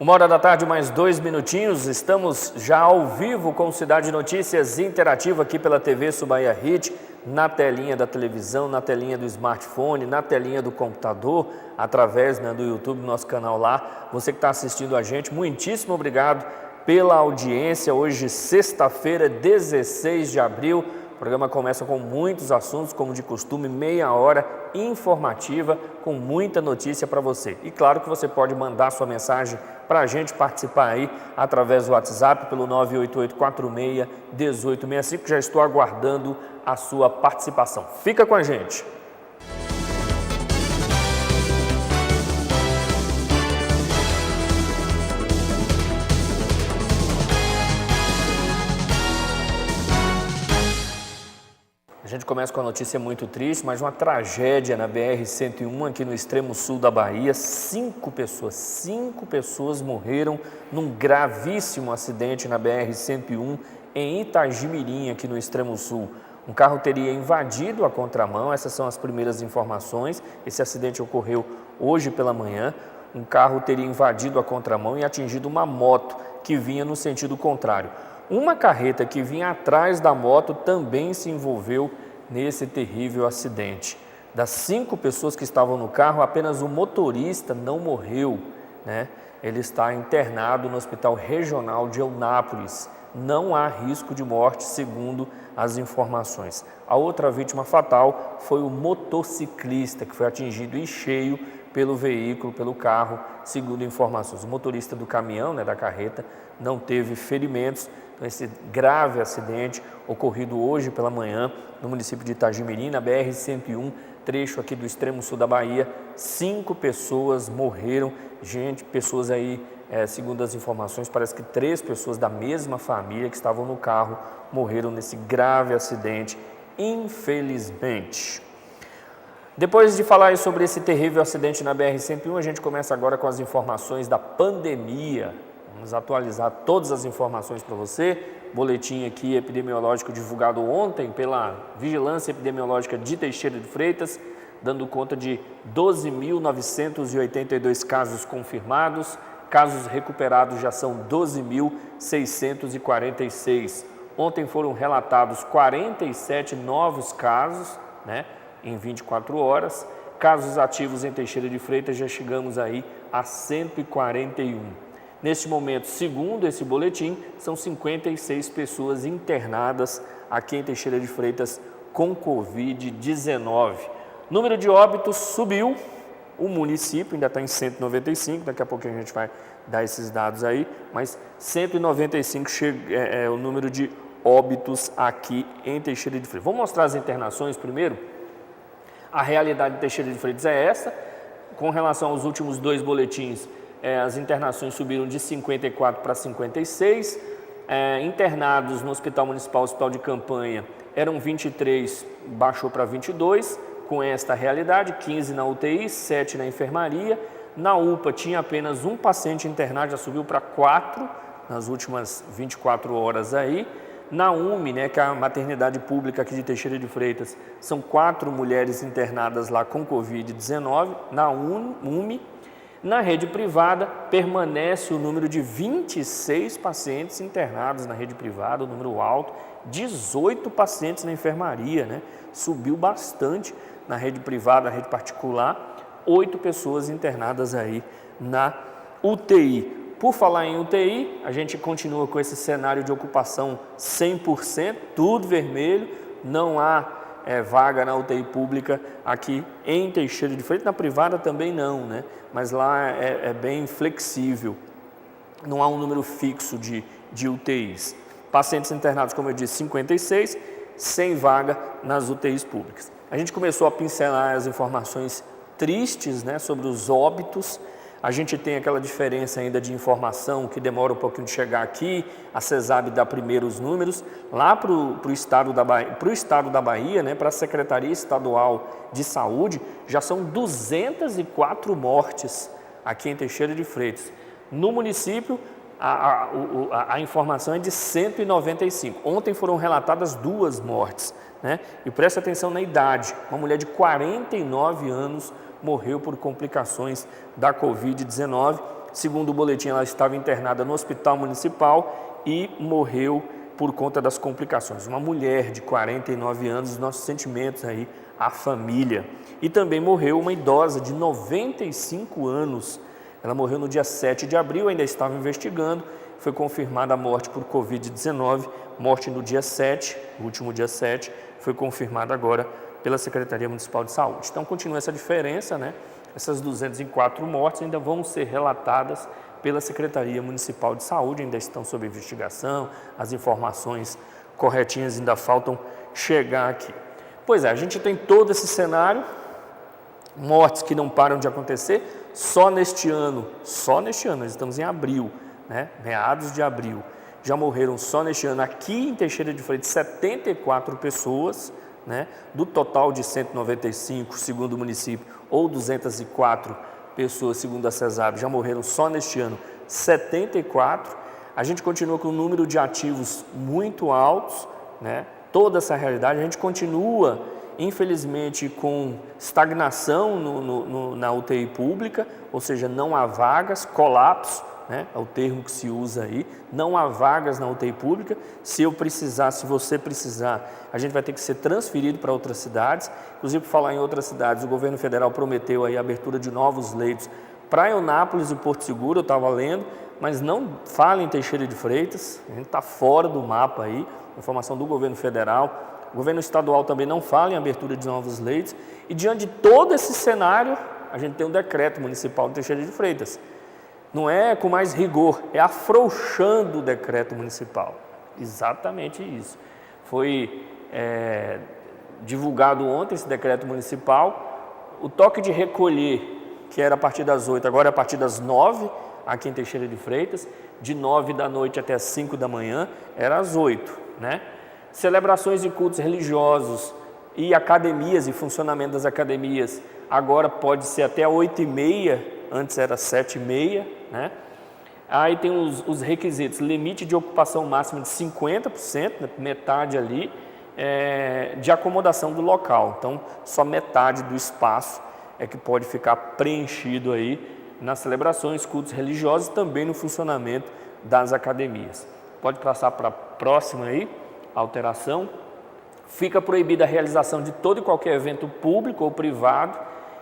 1h da tarde, mais 2 minutinhos, estamos já ao vivo com Cidade Notícias Interativa aqui pela TV Subaia Hit, na telinha da televisão, na telinha do smartphone, na telinha do computador, através do YouTube, nosso canal lá. Você que está assistindo a gente, muitíssimo obrigado pela audiência. Hoje, sexta-feira, 16 de abril, o programa começa com muitos assuntos, como de costume, meia hora informativa, com muita notícia para você. E claro que você pode mandar sua mensagem para a gente participar aí através do WhatsApp pelo 988461865. Já estou aguardando a sua participação. Fica com a gente. A gente começa com a notícia muito triste, mas uma tragédia na BR-101 aqui no extremo sul da Bahia. Cinco pessoas morreram num gravíssimo acidente na BR-101 em Itagimirim, aqui no extremo sul. Um carro teria invadido a contramão, essas são as primeiras informações. Esse acidente ocorreu hoje pela manhã. Um carro teria invadido a contramão e atingido uma moto que vinha no sentido contrário. Uma carreta que vinha atrás da moto também se envolveu nesse terrível acidente. Das 5 pessoas que estavam no carro, apenas o motorista não morreu, né? Ele está internado no Hospital Regional de Eunápolis. Não há risco de morte, segundo as informações. A outra vítima fatal foi o motociclista, que foi atingido em cheio pelo veículo, pelo carro, segundo informações. O motorista do caminhão, da carreta, não teve ferimentos. Então, esse grave acidente ocorrido hoje pela manhã no município de Itagimirim, na BR-101, trecho aqui do extremo sul da Bahia. 5 pessoas morreram. Gente, pessoas aí, segundo as informações, parece que 3 pessoas da mesma família que estavam no carro morreram nesse grave acidente, infelizmente. Depois de falar sobre esse terrível acidente na BR-101, a gente começa agora com as informações da pandemia. Vamos atualizar todas as informações para você. Boletim aqui epidemiológico divulgado ontem pela Vigilância Epidemiológica de Teixeira de Freitas, dando conta de 12.982 casos confirmados. Casos recuperados já são 12.646. Ontem foram relatados 47 novos casos, em 24 horas. Casos ativos em Teixeira de Freitas já chegamos aí a 141. Neste momento, segundo esse boletim, são 56 pessoas internadas aqui em Teixeira de Freitas com Covid-19. Número de óbitos subiu, o município ainda está em 195, daqui a pouquinho a gente vai dar esses dados aí, mas 195 é o número de óbitos aqui em Teixeira de Freitas. Vamos mostrar as internações primeiro? A realidade de Teixeira de Freitas é essa. Com relação aos últimos 2 boletins, as internações subiram de 54 para 56, internados no Hospital Municipal, Hospital de Campanha, eram 23, baixou para 22, com esta realidade, 15 na UTI, 7 na enfermaria. Na UPA tinha apenas um paciente internado, já subiu para 4 nas últimas 24 horas aí. Na UME, que é a maternidade pública aqui de Teixeira de Freitas, são 4 mulheres internadas lá com Covid-19, na UME. Na rede privada, permanece o número de 26 pacientes internados na rede privada, o número alto, 18 pacientes na enfermaria, Subiu bastante na rede privada, na rede particular, 8 pessoas internadas aí na UTI. Por falar em UTI, a gente continua com esse cenário de ocupação 100%, tudo vermelho, não há vaga na UTI pública aqui em Teixeira de Freitas, na privada também não, mas lá é bem flexível, não há um número fixo de UTIs. Pacientes internados, como eu disse, 56, sem vaga nas UTIs públicas. A gente começou a pincelar as informações tristes, sobre os óbitos. A gente tem aquela diferença ainda de informação que demora um pouquinho de chegar aqui, a CESAB dá primeiro os números, lá para o estado da Bahia, para a Secretaria Estadual de Saúde, já são 204 mortes aqui em Teixeira de Freitas. No município, a informação é de 195. Ontem foram relatadas 2 mortes, E preste atenção na idade, uma mulher de 49 anos morreu por complicações da Covid-19. Segundo o boletim, ela estava internada no hospital municipal e morreu por conta das complicações. Uma mulher de 49 anos, nossos sentimentos aí à família. E também morreu uma idosa de 95 anos. Ela morreu no dia 7 de abril, ainda estava investigando. Foi confirmada a morte por Covid-19, morte no dia 7, o último dia 7, foi confirmada agora pela Secretaria Municipal de Saúde. Então, continua essa diferença, né? Essas 204 mortes ainda vão ser relatadas pela Secretaria Municipal de Saúde, ainda estão sob investigação, as informações corretinhas ainda faltam chegar aqui. Pois é, a gente tem todo esse cenário, mortes que não param de acontecer, só neste ano, nós estamos em abril, né? Meados de abril, já morreram só neste ano aqui em Teixeira de Freitas 74 pessoas, né? Do total de 195, segundo o município, ou 204 pessoas, segundo a CESAB, já morreram só neste ano 74. A gente continua com um número de ativos muito altos, né? Toda essa realidade, a gente continua, infelizmente, com estagnação na UTI pública, ou seja, não há vagas, colapso, né? É o termo que se usa aí, não há vagas na UTI pública. Se eu precisar, se você precisar, a gente vai ter que ser transferido para outras cidades. Inclusive, por falar em outras cidades, o governo federal prometeu aí a abertura de novos leitos para Eunápolis e Porto Seguro, eu estava lendo, mas não fala em Teixeira de Freitas, a gente está fora do mapa aí, informação do governo federal. O governo estadual também não fala em abertura de novos leitos. E diante de todo esse cenário, a gente tem um decreto municipal de Teixeira de Freitas. Não é com mais rigor, é afrouxando o decreto municipal. Exatamente isso. Foi divulgado ontem esse decreto municipal. O toque de recolher, que era a partir das 8, agora é a partir das 9, aqui em Teixeira de Freitas, de 9 da noite até as 5 da manhã, era às 8, né? Celebrações e cultos religiosos e academias e funcionamento das academias, agora pode ser até 8h30, antes era 7h30, né? Aí tem os requisitos, limite de ocupação máxima de 50%, né? Metade ali, de acomodação do local. Então, só metade do espaço é que pode ficar preenchido aí nas celebrações, cultos religiosos e também no funcionamento das academias. Pode passar para a próxima aí, alteração. Fica proibida a realização de todo e qualquer evento público ou privado,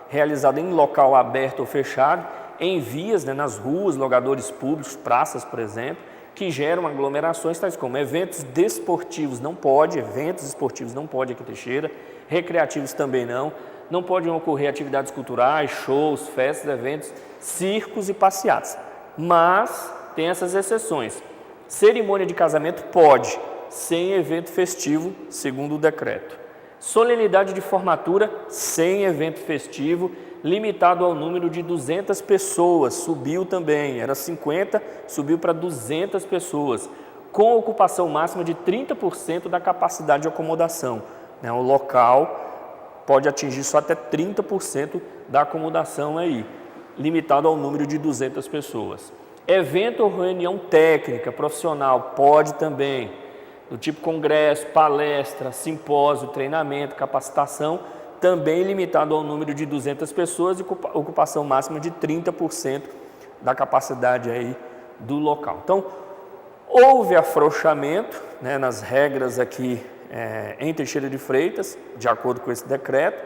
realizado em local aberto ou fechado, em vias, né, nas ruas, logadores públicos, praças, por exemplo, que geram aglomerações, tais como eventos desportivos, não pode, eventos esportivos não pode aqui em Teixeira, recreativos também não podem ocorrer atividades culturais, shows, festas, eventos, circos e passeatas. Mas tem essas exceções. Cerimônia de casamento pode, sem evento festivo, segundo o decreto. Solenidade de formatura, sem evento festivo, limitado ao número de 200 pessoas, subiu também, era 50, subiu para 200 pessoas, com ocupação máxima de 30% da capacidade de acomodação. O local pode atingir só até 30% da acomodação aí, limitado ao número de 200 pessoas. Evento ou reunião técnica, profissional, pode também, do tipo congresso, palestra, simpósio, treinamento, capacitação, também limitado ao número de 200 pessoas e ocupação máxima de 30% da capacidade aí do local. Então, houve afrouxamento, né, nas regras aqui em Teixeira de Freitas, de acordo com esse decreto,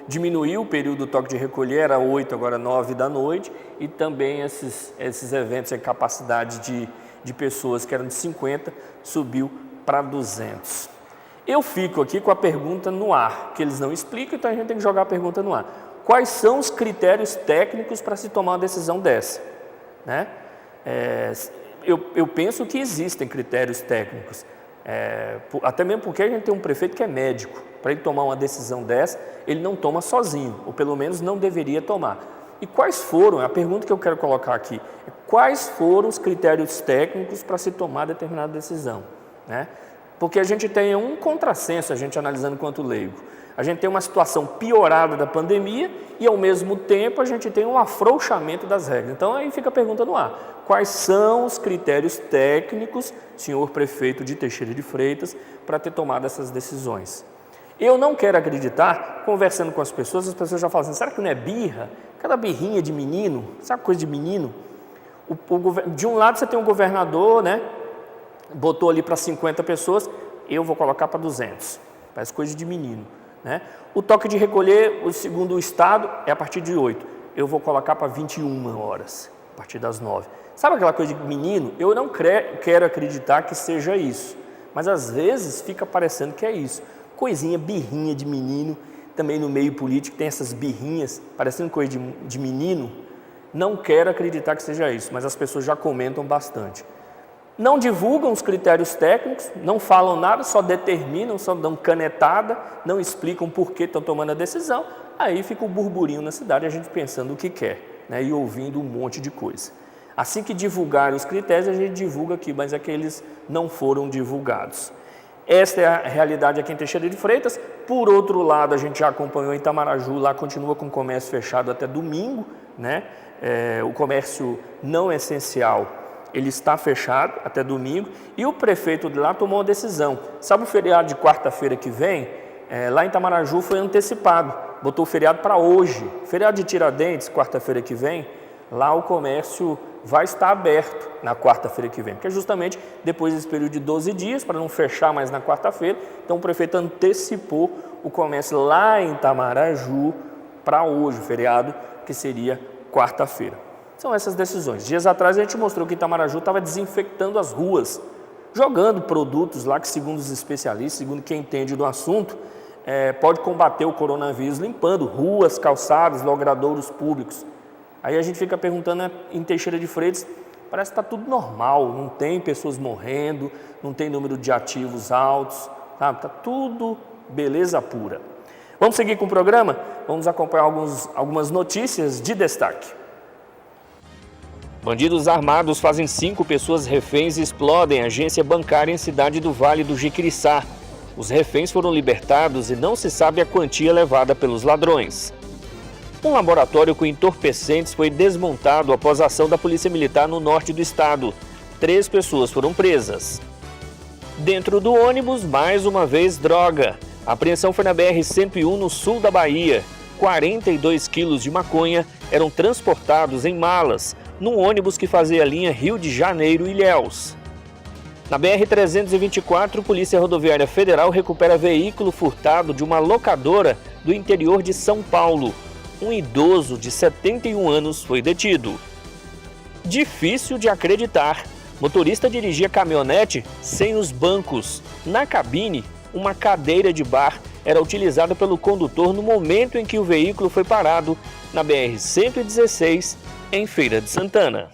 diminuiu o período do toque de recolher, era 8, agora 9 da noite, e também esses eventos em capacidade de pessoas que eram de 50, subiu para 200. Eu fico aqui com a pergunta no ar, que eles não explicam, então a gente tem que jogar a pergunta no ar. Quais são os critérios técnicos para se tomar uma decisão dessa? Né? Eu penso que existem critérios técnicos, até mesmo porque a gente tem um prefeito que é médico. Para ele tomar uma decisão dessa, ele não toma sozinho, ou pelo menos não deveria tomar. E quais foram, a pergunta que eu quero colocar aqui, quais foram os critérios técnicos para se tomar determinada decisão? Né? Porque a gente tem um contrassenso, a gente analisando enquanto leigo. A gente tem uma situação piorada da pandemia e, ao mesmo tempo, a gente tem um afrouxamento das regras. Então, aí fica a pergunta no ar. Quais são os critérios técnicos, senhor prefeito de Teixeira de Freitas, para ter tomado essas decisões? Eu não quero acreditar, conversando com as pessoas já falam assim, será que não é birra? Aquela birrinha de menino, sabe coisa de menino? De um lado você tem um governador, né? Botou ali para 50 pessoas, eu vou colocar para 200, parece coisa de menino, né? O toque de recolher, segundo o Estado, é a partir de 8, eu vou colocar para 21 horas, a partir das 9. Sabe aquela coisa de menino? Eu não quero acreditar que seja isso, mas às vezes fica parecendo que é isso. Coisinha, birrinha de menino, também no meio político tem essas birrinhas, parecendo coisa de menino. Não quero acreditar que seja isso, mas as pessoas já comentam bastante. Não divulgam os critérios técnicos, não falam nada, só determinam, só dão canetada, não explicam por que estão tomando a decisão. Aí fica o burburinho na cidade, a gente pensando o que quer, né, e ouvindo um monte de coisa. Assim que divulgarem os critérios, a gente divulga aqui, mas é que eles não foram divulgados. Esta é a realidade aqui em Teixeira de Freitas. Por outro lado, a gente já acompanhou em Itamaraju, lá continua com o comércio fechado até domingo, né? O comércio não essencial, ele está fechado até domingo, e o prefeito de lá tomou uma decisão. Sabe o feriado de quarta-feira que vem? Lá em Itamaraju foi antecipado, botou o feriado para hoje. Feriado de Tiradentes, quarta-feira que vem, lá o comércio vai estar aberto na quarta-feira que vem, porque é justamente depois desse período de 12 dias, para não fechar mais na quarta-feira. Então o prefeito antecipou o comércio lá em Itamaraju para hoje, o feriado que seria quarta-feira. São essas decisões. Dias atrás a gente mostrou que Itamaraju estava desinfectando as ruas, jogando produtos lá que, segundo os especialistas, segundo quem entende do assunto, pode combater o coronavírus limpando ruas, calçadas, logradouros públicos. Aí a gente fica perguntando, em Teixeira de Freitas, parece que está tudo normal, não tem pessoas morrendo, não tem número de ativos altos, tá? Está tudo beleza pura. Vamos seguir com o programa? Vamos acompanhar algumas notícias de destaque. Bandidos armados fazem 5 pessoas reféns e explodem agência bancária em cidade do Vale do Jiquiriçá. Os reféns foram libertados e não se sabe a quantia levada pelos ladrões. Um laboratório com entorpecentes foi desmontado após a ação da Polícia Militar no norte do estado. 3 pessoas foram presas. Dentro do ônibus, mais uma vez, droga. A apreensão foi na BR-101, no sul da Bahia. 42 quilos de maconha eram transportados em malas, num ônibus que fazia a linha Rio de Janeiro-Ilhéus. Na BR-324, Polícia Rodoviária Federal recupera veículo furtado de uma locadora do interior de São Paulo. Um idoso de 71 anos foi detido. Difícil de acreditar. Motorista dirigia caminhonete sem os bancos. Na cabine, uma cadeira de bar era utilizada pelo condutor no momento em que o veículo foi parado na BR-116, em Feira de Santana.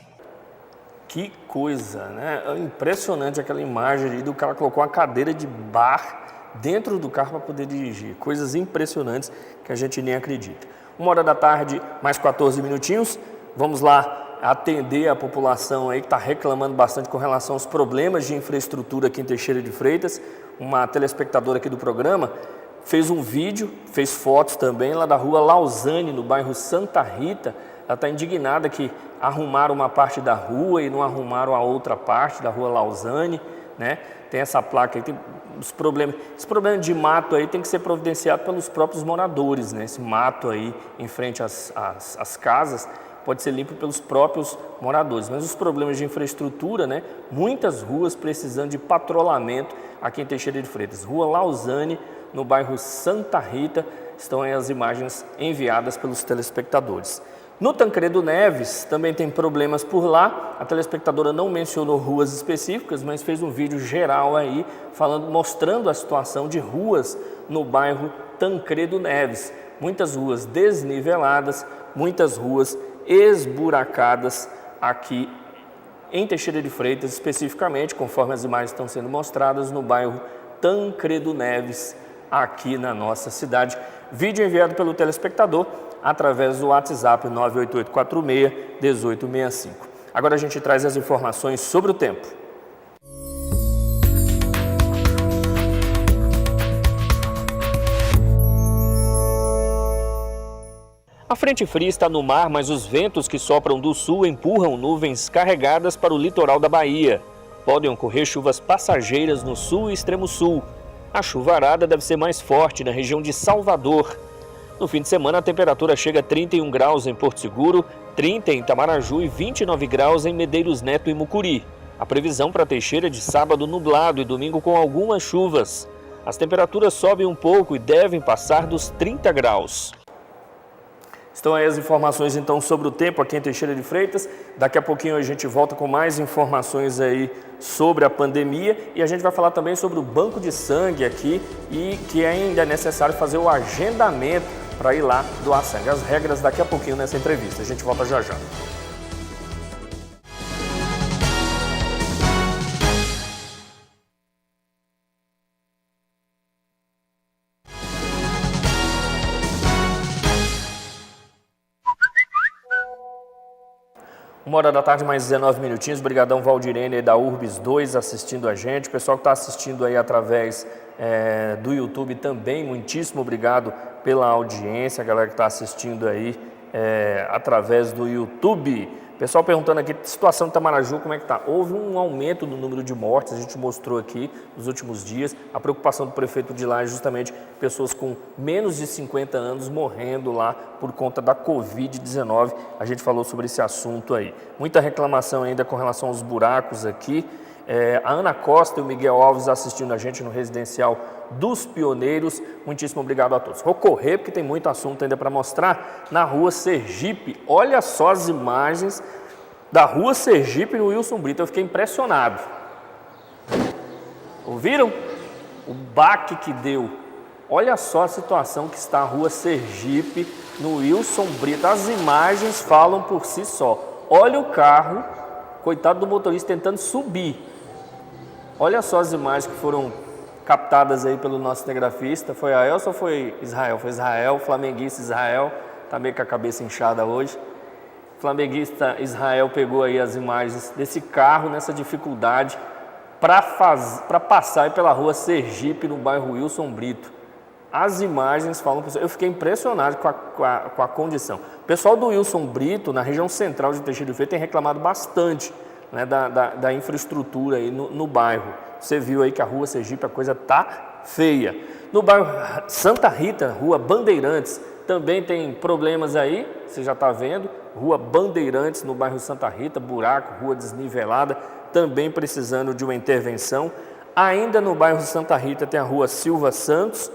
Que coisa, né? É impressionante aquela imagem ali do cara colocou uma cadeira de bar dentro do carro para poder dirigir. Coisas impressionantes que a gente nem acredita. 1h da tarde, mais 14 minutinhos. Vamos lá atender a população aí que está reclamando bastante com relação aos problemas de infraestrutura aqui em Teixeira de Freitas. Uma telespectadora aqui do programa fez um vídeo, fez fotos também lá da rua Lausanne, no bairro Santa Rita. Ela está indignada que arrumaram uma parte da rua e não arrumaram a outra parte da rua Lausanne, né? Tem essa placa aí, tem os problemas. Esse problema de mato aí tem que ser providenciado pelos próprios moradores, né? Esse mato aí em frente às casas pode ser limpo pelos próprios moradores. Mas os problemas de infraestrutura, né? Muitas ruas precisando de patrulhamento aqui em Teixeira de Freitas. Rua Lausanne, no bairro Santa Rita, estão aí as imagens enviadas pelos telespectadores. No Tancredo Neves também tem problemas por lá. A telespectadora não mencionou ruas específicas, mas fez um vídeo geral aí mostrando a situação de ruas no bairro Tancredo Neves. Muitas ruas desniveladas, muitas ruas esburacadas aqui em Teixeira de Freitas, especificamente, conforme as imagens estão sendo mostradas, no bairro Tancredo Neves, aqui na nossa cidade. Vídeo enviado pelo telespectador através do WhatsApp 98846-1865. Agora a gente traz as informações sobre o tempo. A frente fria está no mar, mas os ventos que sopram do sul empurram nuvens carregadas para o litoral da Bahia. Podem ocorrer chuvas passageiras no sul e extremo sul. A chuvarada deve ser mais forte na região de Salvador. No fim de semana, a temperatura chega a 31 graus em Porto Seguro, 30 em Itamaraju e 29 graus em Medeiros Neto e Mucuri. A previsão para Teixeira é de sábado nublado e domingo com algumas chuvas. As temperaturas sobem um pouco e devem passar dos 30 graus. Estão aí as informações então sobre o tempo aqui em Teixeira de Freitas. Daqui a pouquinho a gente volta com mais informações aí sobre a pandemia e a gente vai falar também sobre o banco de sangue aqui e que ainda é necessário fazer o agendamento para ir lá doar sangue. As regras daqui a pouquinho nessa entrevista. A gente volta já já. Uma hora da tarde, mais 19 minutinhos. Brigadão Valdirene da Urbis 2 assistindo a gente. O pessoal que está assistindo aí através do YouTube também, muitíssimo obrigado pela audiência. A galera que está assistindo aí através do YouTube. Pessoal perguntando aqui, situação de Itamaraju, como é que está? Houve um aumento no número de mortes, a gente mostrou aqui nos últimos dias. A preocupação do prefeito de lá é justamente pessoas com menos de 50 anos morrendo lá por conta da Covid-19. A gente falou sobre esse assunto aí. Muita reclamação ainda com relação aos buracos aqui. A Ana Costa e o Miguel Alves assistindo a gente no residencial dos Pioneiros. Muitíssimo obrigado a todos. Vou correr porque tem muito assunto ainda para mostrar. Na rua Sergipe, olha só as imagens da rua Sergipe no Wilson Brito. Eu fiquei impressionado. Ouviram? O baque que deu. Olha só a situação que está a rua Sergipe no Wilson Brito. As imagens falam por si só. Olha o carro, coitado do motorista tentando subir. Olha só as imagens que foram captadas aí pelo nosso cinegrafista. Foi a Elsa ou foi Israel? Foi Israel, flamenguista Israel. Tá meio com a cabeça inchada hoje. Flamenguista Israel pegou aí as imagens desse carro nessa dificuldade para passar aí pela rua Sergipe no bairro Wilson Brito. As imagens falam, eu fiquei impressionado com a condição. O pessoal do Wilson Brito, na região central de Teixeira de Freitas, tem reclamado bastante, né, da infraestrutura aí no bairro. Você viu aí que a rua Sergipe, a coisa tá feia. No bairro Santa Rita, rua Bandeirantes, também tem problemas aí, você já está vendo. Rua Bandeirantes, no bairro Santa Rita, buraco, rua desnivelada, também precisando de uma intervenção. Ainda no bairro Santa Rita tem a rua Silva Santos,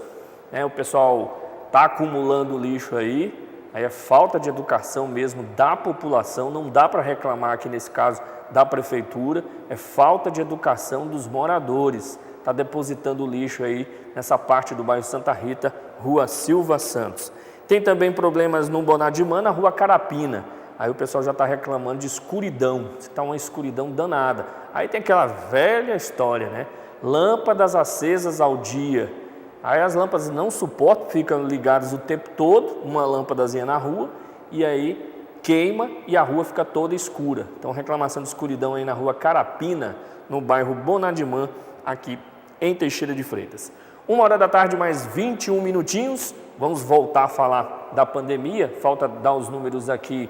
o pessoal está acumulando lixo aí é falta de educação mesmo da população, não dá para reclamar aqui nesse caso da prefeitura, é falta de educação dos moradores, está depositando lixo aí nessa parte do bairro Santa Rita, rua Silva Santos. Tem também problemas no Bonadimã, na rua Carapina, aí o pessoal já está reclamando de escuridão, está uma escuridão danada. Aí tem aquela velha história, né? Lâmpadas acesas ao dia. Aí as lâmpadas não suportam, ficam ligadas o tempo todo, uma lâmpadazinha na rua, e aí queima e a rua fica toda escura. Então reclamação de escuridão aí na rua Carapina, no bairro Bonadimã, aqui em Teixeira de Freitas. 1 da tarde, mais 21 minutinhos, vamos voltar a falar da pandemia, falta dar os números aqui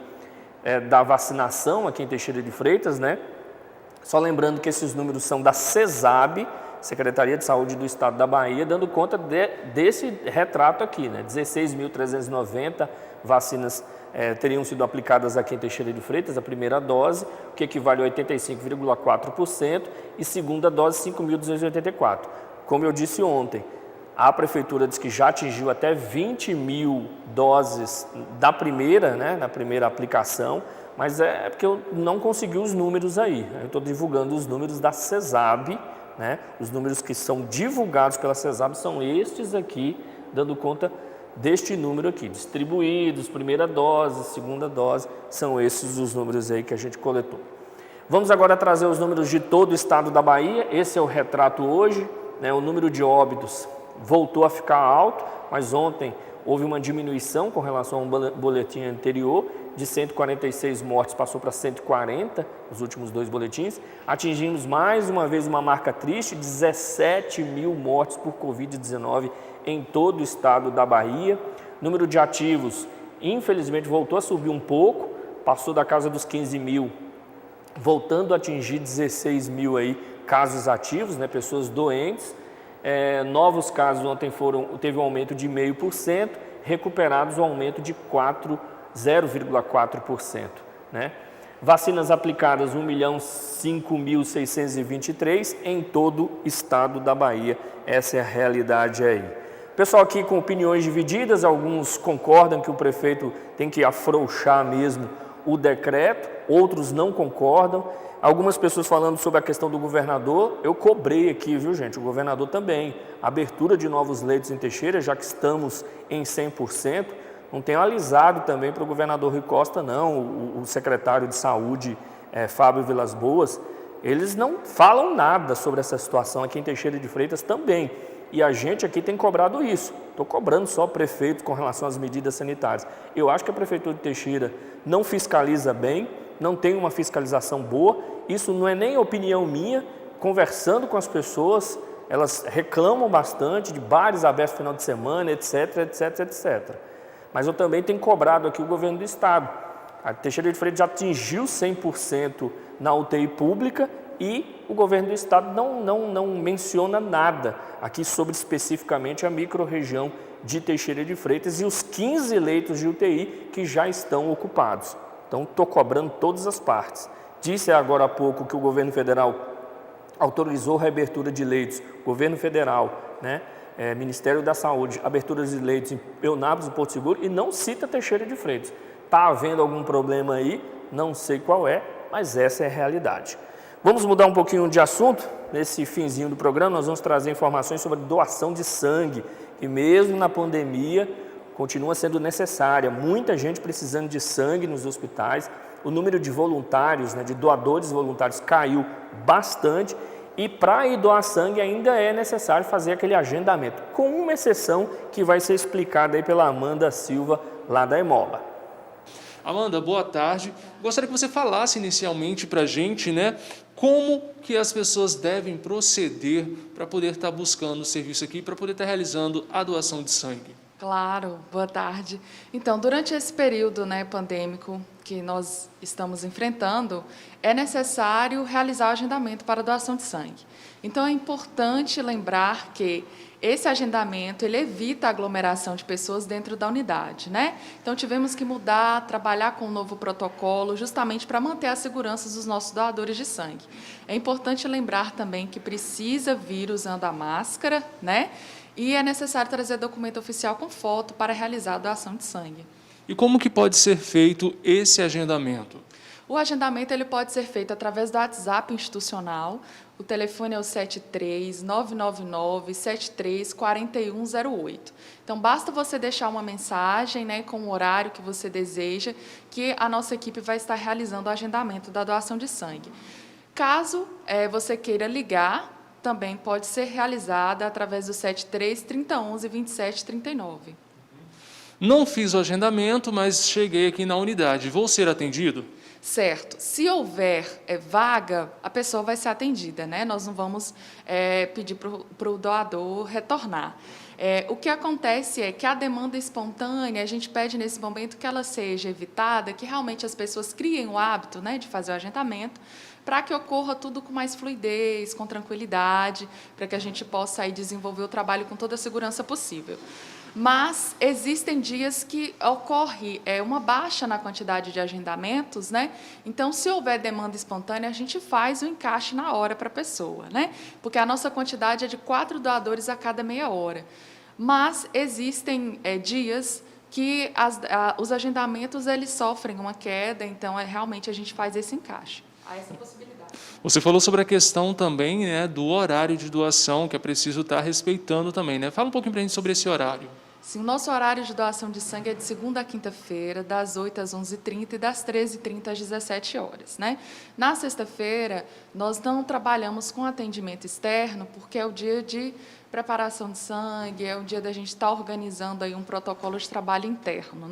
da vacinação aqui em Teixeira de Freitas, né? Só lembrando que esses números são da CESAB, Secretaria de Saúde do Estado da Bahia, dando conta desse retrato aqui, né? 16.390 vacinas teriam sido aplicadas aqui em Teixeira de Freitas, a primeira dose, o que equivale a 85,4%, e segunda dose 5.284. Como eu disse ontem, a Prefeitura diz que já atingiu até 20 mil doses da primeira, né, na primeira aplicação, mas é porque eu não consegui os números aí. Eu estou divulgando os números da CESAB, né? Os números que são divulgados pela CESAB são estes aqui, dando conta deste número aqui, distribuídos, primeira dose, segunda dose, são esses os números aí que a gente coletou. Vamos agora trazer os números de todo o estado da Bahia, esse é o retrato hoje, né? O número de óbitos voltou a ficar alto, mas ontem houve uma diminuição com relação a um boletim anterior, de 146 mortes passou para 140, os últimos dois boletins. Atingimos mais uma vez uma marca triste, 17 mil mortes por Covid-19 em todo o estado da Bahia. Número de ativos, infelizmente, voltou a subir um pouco, passou da casa dos 15 mil, voltando a atingir 16 mil aí, casos ativos, né, pessoas doentes. Novos casos ontem teve um aumento de 0,5%, recuperados um aumento de 0,4%. Né? Vacinas aplicadas 1.005.623 em todo o estado da Bahia. Essa é a realidade aí. Pessoal aqui com opiniões divididas, alguns concordam que o prefeito tem que afrouxar mesmo o decreto, outros não concordam. Algumas pessoas falando sobre a questão do governador, eu cobrei aqui, viu gente, o governador também, abertura de novos leitos em Teixeira, já que estamos em 100%, não tenho alisado também para o governador Rui Costa, não, o secretário de saúde, Fábio Vilas Boas, eles não falam nada sobre essa situação aqui em Teixeira de Freitas também, e a gente aqui tem cobrado isso, estou cobrando só o prefeito com relação às medidas sanitárias. Eu acho que a prefeitura de Teixeira não fiscaliza bem, não tem uma fiscalização boa, isso não é nem opinião minha, conversando com as pessoas, elas reclamam bastante de bares abertos no final de semana, etc, etc, etc. Mas eu também tenho cobrado aqui o governo do estado. A Teixeira de Freitas já atingiu 100% na UTI pública e o governo do estado não menciona nada aqui sobre especificamente a microrregião de Teixeira de Freitas e os 15 leitos de UTI que já estão ocupados. Então, estou cobrando todas as partes. Disse agora há pouco que o governo federal autorizou a reabertura de leitos, governo federal, né, Ministério da Saúde, abertura de leitos em Eunápolis e Porto Seguro e não cita Teixeira de Freitas. Está havendo algum problema aí, não sei qual é, mas essa é a realidade. Vamos mudar um pouquinho de assunto? Nesse finzinho do programa, nós vamos trazer informações sobre doação de sangue, que mesmo na pandemia continua sendo necessária. Muita gente precisando de sangue nos hospitais. O número de voluntários, de doadores voluntários caiu bastante. E para ir doar sangue ainda é necessário fazer aquele agendamento, com uma exceção que vai ser explicada aí pela Amanda Silva, lá da Hemoba. Amanda, boa tarde. Gostaria que você falasse inicialmente para a gente, como que as pessoas devem proceder para poder estar buscando o serviço aqui, para poder estar realizando a doação de sangue. Claro, boa tarde. Então, durante esse período pandêmico que nós estamos enfrentando, é necessário realizar o agendamento para doação de sangue. Então, é importante lembrar que esse agendamento ele evita a aglomeração de pessoas dentro da unidade, Então, tivemos que mudar, trabalhar com um novo protocolo, justamente para manter a segurança dos nossos doadores de sangue. É importante lembrar também que precisa vir usando a máscara, E é necessário trazer documento oficial com foto para realizar a doação de sangue. E como que pode ser feito esse agendamento? O agendamento ele pode ser feito através do WhatsApp institucional. O telefone é o 73-999-73-4108. Então, basta você deixar uma mensagem com o horário que você deseja, que a nossa equipe vai estar realizando o agendamento da doação de sangue. Caso você queira ligar, também pode ser realizada através do 73-3011-2739. Não fiz o agendamento, mas cheguei aqui na unidade. Vou ser atendido? Certo. Se houver vaga, a pessoa vai ser atendida, Nós não vamos pedir para o doador retornar. O que acontece é que a demanda espontânea, a gente pede nesse momento que ela seja evitada, que realmente as pessoas criem o hábito de fazer o agendamento, para que ocorra tudo com mais fluidez, com tranquilidade, para que a gente possa aí desenvolver o trabalho com toda a segurança possível. Mas existem dias que ocorre uma baixa na quantidade de agendamentos, Então, se houver demanda espontânea, a gente faz o encaixe na hora para a pessoa, Porque a nossa quantidade é de 4 doadores a cada meia hora. Mas existem dias que os agendamentos eles sofrem uma queda, então realmente a gente faz esse encaixe. Há essa possibilidade. Você falou sobre a questão também do horário de doação, que é preciso estar respeitando também. Fala um pouquinho para a gente sobre esse horário. Sim, o nosso horário de doação de sangue é de segunda a quinta-feira, das 8 às 11h30 e das 13h30 às 17 horas. Na sexta-feira, nós não trabalhamos com atendimento externo, porque é o dia de preparação de sangue, é o dia da gente estar organizando aí um protocolo de trabalho interno,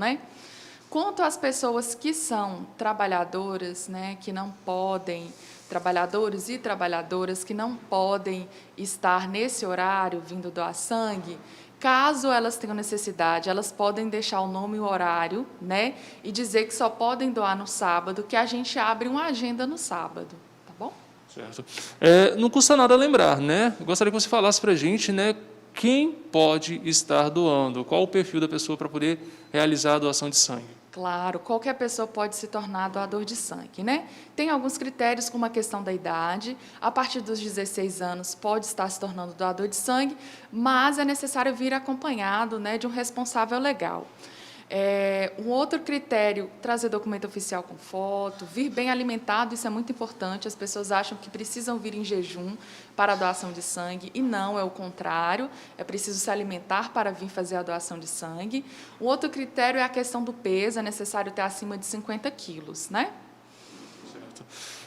Quanto às pessoas que são trabalhadoras, que não podem, trabalhadores e trabalhadoras que não podem estar nesse horário vindo doar sangue, caso elas tenham necessidade, elas podem deixar o nome e o horário, e dizer que só podem doar no sábado, que a gente abre uma agenda no sábado, tá bom? Certo. Não custa nada lembrar, né? Eu gostaria que você falasse para a gente, né, quem pode estar doando, qual o perfil da pessoa para poder realizar a doação de sangue. Claro, qualquer pessoa pode se tornar doador de sangue, né? Tem alguns critérios, como a questão da idade. A partir dos 16 anos pode estar se tornando doador de sangue, mas é necessário vir acompanhado, né, de um responsável legal. Um outro critério, trazer documento oficial com foto, vir bem alimentado, isso é muito importante. As pessoas acham que precisam vir em jejum para a doação de sangue, e não, é o contrário, é preciso se alimentar para vir fazer a doação de sangue. Um outro critério é a questão do peso, é necessário ter acima de 50 quilos, né? Certo.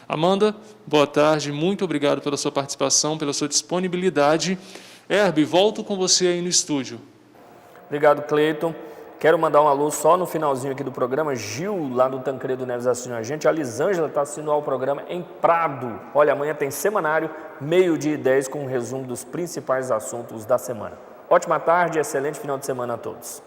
Amanda, boa tarde, muito obrigado pela sua participação, pela sua disponibilidade. Herbie, volto com você aí no estúdio. Obrigado, Cleiton. Quero mandar um alô só no finalzinho aqui do programa. Gil, lá do Tancredo Neves, assistindo a gente. A Lisângela está assistindo ao programa em Prado. Olha, amanhã tem semanário, 12h10, com um resumo dos principais assuntos da semana. Ótima tarde e excelente final de semana a todos.